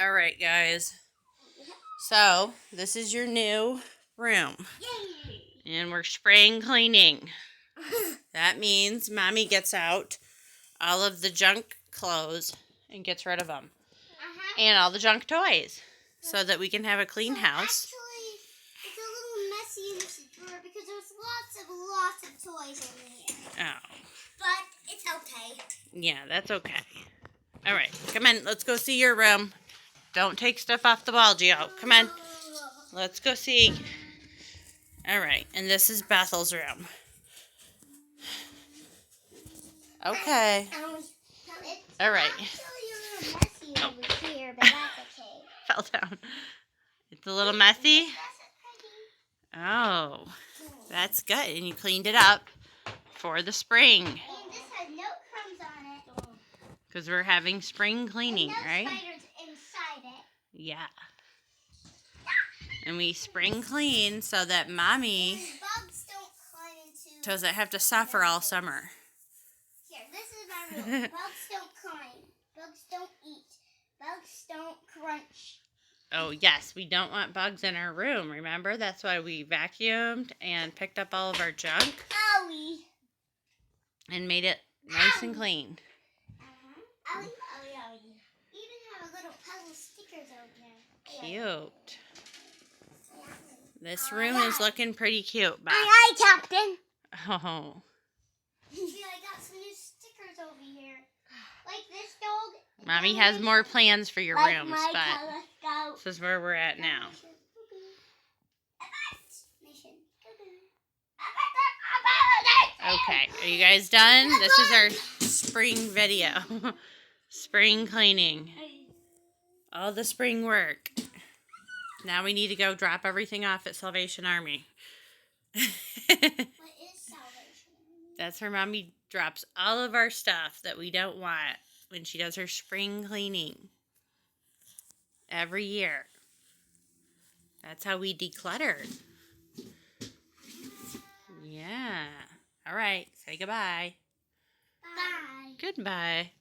All right, guys. So, this is your new room. Yay! And we're spring cleaning. That means Mommy gets out all of the junk clothes and gets rid of them. And all the junk toys. So that we can have a clean house. Actually, it's a little messy in this drawer because there's lots of toys in here. Oh. But it's okay. Yeah, that's okay. All right, come on. Let's go see your room. Don't take stuff off the wall, Gio. Come on. Let's go see. All right, and this is Bethel's room. Okay. All right. Actually a little messy over here, but that's okay. Fell down. It's a little messy. Oh, that's good. And you cleaned it up for the spring. And this has no crumbs on it. Because we're having spring cleaning, and no right? spiders inside it. Yeah. And we spring clean so that Mommy Bugs don't climb into... doesn't have to suffer all summer. Here, this is my rule. Bugs don't climb. Bugs don't eat. Bugs don't crunch. Oh, yes. We don't want bugs in our room, remember? That's why we vacuumed and picked up all of our junk. Owie. And made it nice and clean. Owie, owie, owie. Even have a little puzzle stickers over there. Cute. This room is looking pretty cute, Beth. Aye, aye, Captain. Oh. See, I got some new stickers over here. Like this dog. Mommy has more plans for your like rooms, my but telescope. this is where we're at now. Okay, are you guys done? This is our spring video. Spring cleaning. All the spring work. Now we need to go drop everything off at Salvation Army. What is Salvation? That's where Mommy drops all of our stuff that we don't want when she does her spring cleaning. Every year. That's how we declutter. Yeah. All right. Say goodbye. Bye. Goodbye.